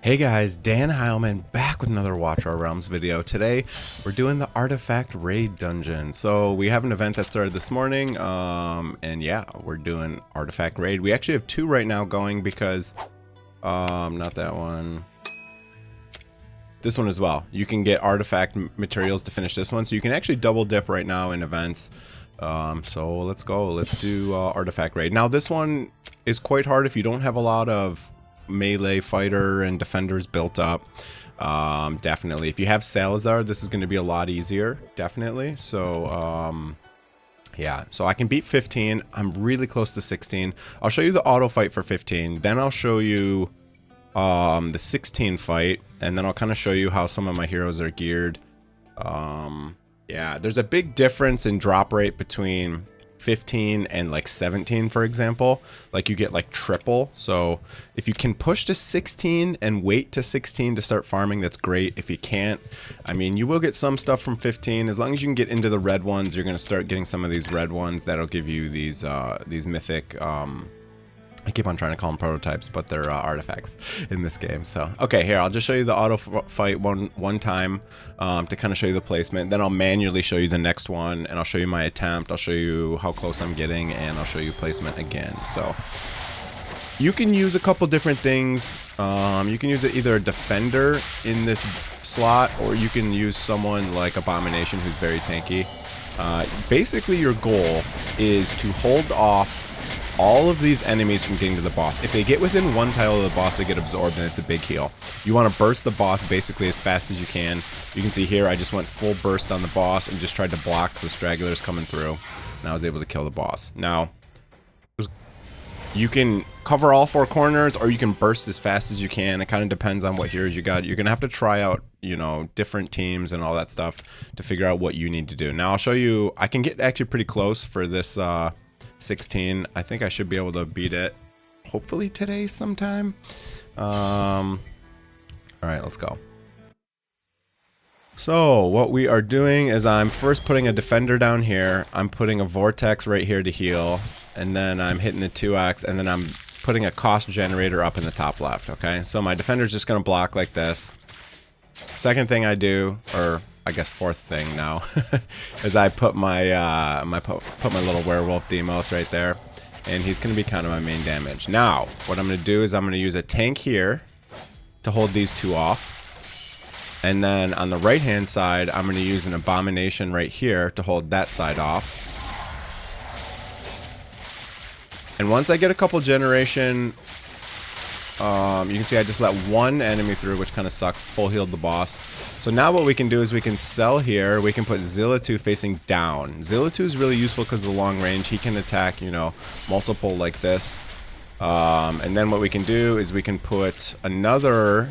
Hey guys, Dan Heilman back with another Watch Our Realms video. Today we're doing the Artifact Raid Dungeon. So we have an event that started this morning, and yeah, we're doing Artifact Raid. We actually have two right now going because, not that one. This one as well. You can get artifact materials to finish this one, so you can actually double dip right now in events. So let's go. Let's do Artifact Raid. Now this one is quite hard if you don't have a lot of melee fighter and defenders built up. Definitely if you have Salazar, this is going to be a lot easier, definitely. So yeah, so I can beat 15. I'm really close to 16. I'll show you the auto fight for 15, then I'll show you the 16 fight, and then I'll kind of show you how some of my heroes are geared. Yeah, there's a big difference in drop rate between 15 and like 17, for example. Like you get like triple. So if you can push to 16 and wait to 16 to start farming, that's great. If you can't, I mean, you will get some stuff from 15. As long as you can get into the red ones, you're going to start getting some of these red ones that'll give you these mythic, I keep on trying to call them prototypes, but they're artifacts in this game. So, okay, here, I'll just show you the auto fight one time to kind of show you the placement. Then I'll manually show you the next one, and I'll show you my attempt. I'll show you how close I'm getting, and I'll show you placement again. So, you can use a couple different things. You can use either a defender in this slot, or you can use someone like Abomination who's very tanky. Basically, your goal is to hold off all of these enemies from getting to the boss. If they get within one tile of the boss, they get absorbed, and it's a big heal. You want to burst the boss basically as fast as you can. You can see here I just went full burst on the boss and just tried to block the stragglers coming through, and I was able to kill the boss. Now, you can cover all four corners, or you can burst as fast as you can. It kind of depends on what heroes you got. You're gonna have to try out, you know, different teams and all that stuff to figure out what you need to do. Now I'll show you. I can get actually pretty close for this 16. I think I should be able to beat it hopefully today sometime. All right, let's go. So what we are doing is I'm first putting a defender down here. I'm putting a vortex right here to heal, and then I'm hitting the 2x, and then I'm putting a cost generator up in the top left. Okay, so my defender's just gonna block like this. Second thing I do, or I guess fourth thing now, is I put my put my little werewolf Demos right there, and he's gonna be kind of my main damage. Now, what I'm gonna do is I'm gonna use a tank here to hold these two off, and then on the right hand side, I'm gonna use an Abomination right here to hold that side off. And once I get a couple generation, you can see I just let one enemy through, which kind of sucks. Full healed the boss. So now what we can do is we can sell here. We can put Zillitu facing down. Zillitu is really useful because of the long range. He can attack, you know, multiple like this. And then what we can do is we can put another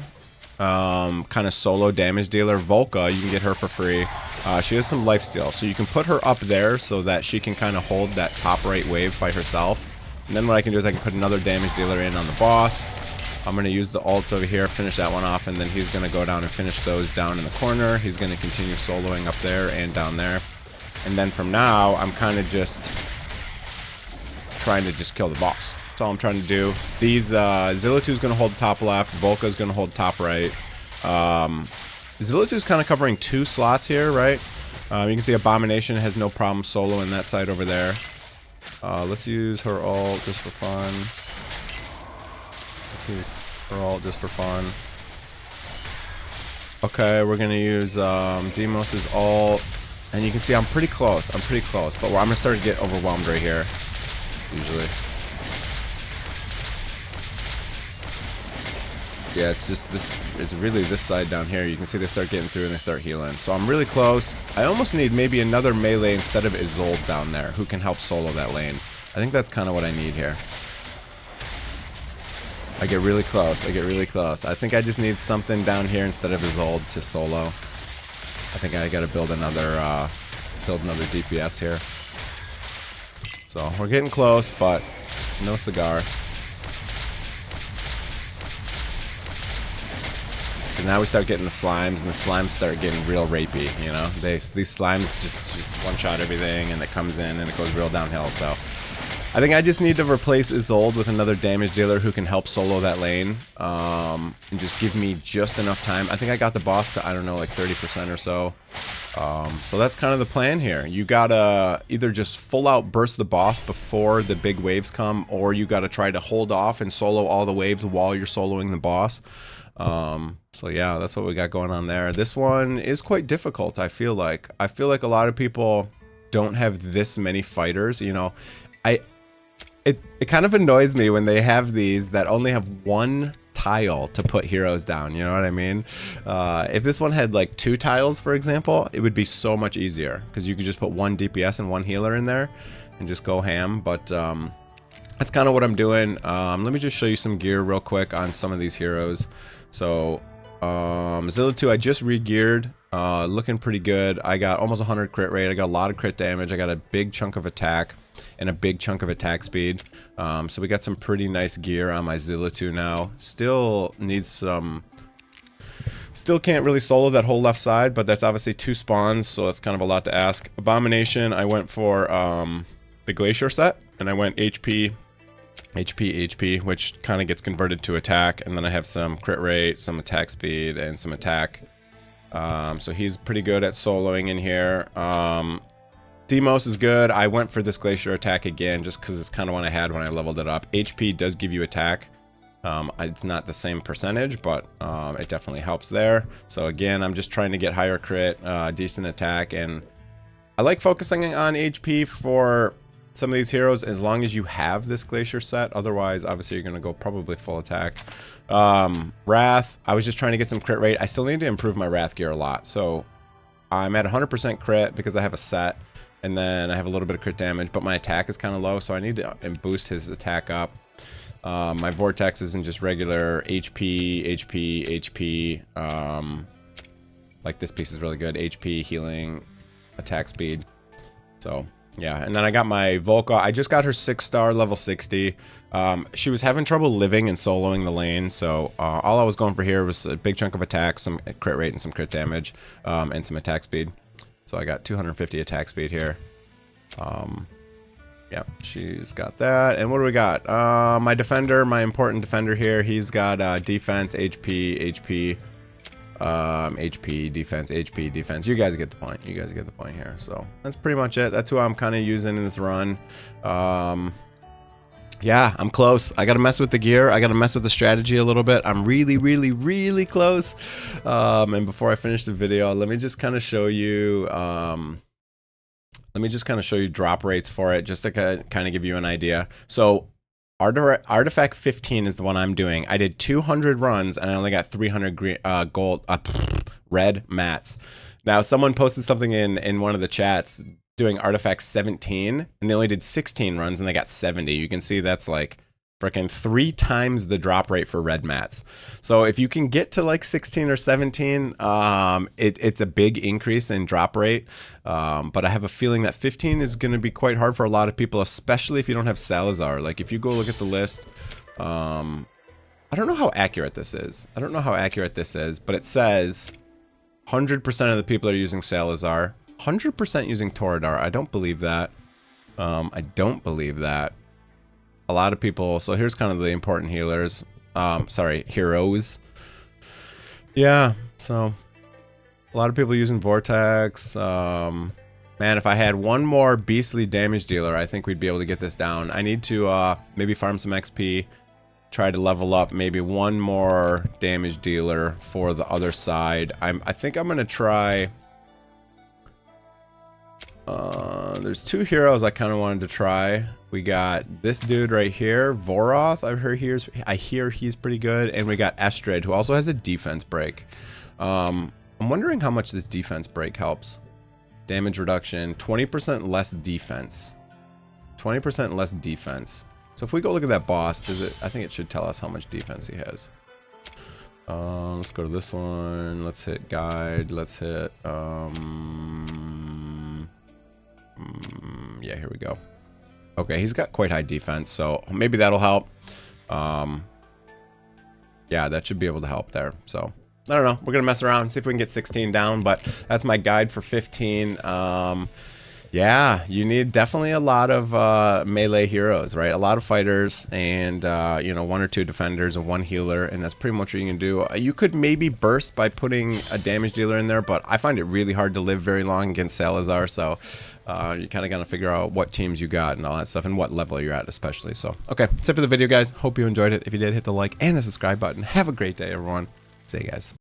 kind of solo damage dealer, Volca. You can get her for free. She has some lifesteal, so you can put her up there so that she can kind of hold that top right wave by herself. And then what I can do is I can put another damage dealer in on the boss. I'm going to use the ult over here, finish that one off, and then he's going to go down and finish those down in the corner. He's going to continue soloing up there and down there. And then from now, I'm kind of just trying to just kill the boss. That's all I'm trying to do. These, Zillitu's going to hold top left, Volca's going to hold top right. Zillitu's kind of covering two slots here, right? You can see Abomination has no problem soloing that side over there. Let's use her ult just for fun. Let's use her ult just for fun. Okay, we're gonna use Demos' ult, and you can see I'm pretty close. I'm pretty close, but I'm gonna start to get overwhelmed right here. Usually, yeah, it's just this. It's really this side down here. You can see they start getting through and they start healing. So I'm really close. I almost need maybe another melee instead of Isolde down there, who can help solo that lane. I think that's kind of what I need here. I get really close. I get really close. I think I just need something down here instead of Isolde to solo. I think I gotta build another DPS here. So we're getting close, but no cigar. Because now we start getting the slimes, and the slimes start getting real rapey, you know? These slimes just one-shot everything, and it comes in, and it goes real downhill, so I think I just need to replace Isolde with another damage dealer who can help solo that lane, and just give me just enough time. I think I got the boss to, I don't know, like 30% or so. So that's kind of the plan here. You gotta either just full out burst the boss before the big waves come, or you gotta try to hold off and solo all the waves while you're soloing the boss. So yeah, that's what we got going on there. This one is quite difficult, I feel like. I feel like a lot of people don't have this many fighters, you know. It kind of annoys me when they have these that only have one tile to put heroes down, you know what I mean? If this one had like 2 tiles, for example, it would be so much easier, because you could just put 1 DPS and 1 healer in there and just go ham. But that's kind of what I'm doing. Let me just show you some gear real quick on some of these heroes. So Zilla2 I just re-geared, looking pretty good. I got almost 100 crit rate, I got a lot of crit damage, I got a big chunk of attack and a big chunk of attack speed. So we got some pretty nice gear on my Zilla2 now. Still needs some... Still can't really solo that whole left side, but that's obviously 2 spawns, so that's kind of a lot to ask. Abomination, I went for the Glacier set, and I went HP, which kind of gets converted to attack, and then I have some crit rate, some attack speed, and some attack. So he's pretty good at soloing in here. Demos is good. I went for this Glacier attack again just because it's kind of what I had when I leveled it up. HP does give you attack. It's not the same percentage, but it definitely helps there. So again, I'm just trying to get higher crit, decent attack, and I like focusing on HP for some of these heroes as long as you have this Glacier set. Otherwise, obviously, you're going to go probably full attack. Wrath, I was just trying to get some crit rate. I still need to improve my Wrath gear a lot. So I'm at 100% crit because I have a set. And then I have a little bit of crit damage, but my attack is kind of low, so I need to boost his attack up. My Vortex isn't just regular HP. Like this piece is really good. HP, healing, attack speed. So, yeah. And then I got my Volca. I just got her 6-star, level 60. She was having trouble living and soloing the lane, so all I was going for here was a big chunk of attack, some crit rate, and some crit damage, and some attack speed. So I got 250 attack speed here. Yeah, she's got that. And what do we got? My defender, my important defender here, he's got defense, HP, defense, HP, defense. You guys get the point. You guys get the point here. So that's pretty much it. That's who I'm kind of using in this run. Yeah, I'm close. I gotta mess with the gear. I gotta mess with the strategy a little bit. I'm really close. And before I finish the video, let me just kind of show you drop rates for it, just to kind of give you an idea. So Artifact 15 is the one I'm doing. I did 200 runs and I only got 300 red mats. Now someone posted something in one of the chats doing Artifact 17, and they only did 16 runs and they got 70. You can see that's like freaking 3 times the drop rate for red mats. So if you can get to like 16 or 17, it's a big increase in drop rate. But I have a feeling that 15 is going to be quite hard for a lot of people, especially if you don't have Salazar. Like if you go look at the list, I don't know how accurate this is. But it says 100% of the people are using Salazar. 100% using Toradar. I don't believe that. A lot of people. So here's kind of the important healers. Heroes. Yeah. So a lot of people using Vortex. Man, if I had one more beastly damage dealer, I think we'd be able to get this down. I need to maybe farm some XP. Try to level up maybe one more damage dealer for the other side. I think I'm gonna try. There's 2 heroes I kind of wanted to try. We got this dude right here, Voroth. I hear he's pretty good, and we got Estrid, who also has a defense break. I'm wondering how much this defense break helps. Damage reduction, 20% less defense. 20% less defense. So if we go look at that boss, I think it should tell us how much defense he has. Let's go to this one. Let's hit guide. Let's hit yeah, here we go. Okay, he's got quite high defense, so maybe that'll help. Yeah, that should be able to help there. So I don't know. We're gonna mess around and see if we can get 16 down, but that's my guide for 15. Yeah, you need definitely a lot of melee heroes, right? A lot of fighters and, you know, 1 or 2 defenders and 1 healer, and that's pretty much what you can do. You could maybe burst by putting a damage dealer in there, but I find it really hard to live very long against Salazar, so you kind of got to figure out what teams you got and all that stuff and what level you're at especially. So, okay, that's it for the video, guys. Hope you enjoyed it. If you did, hit the like and the subscribe button. Have a great day, everyone. See you guys.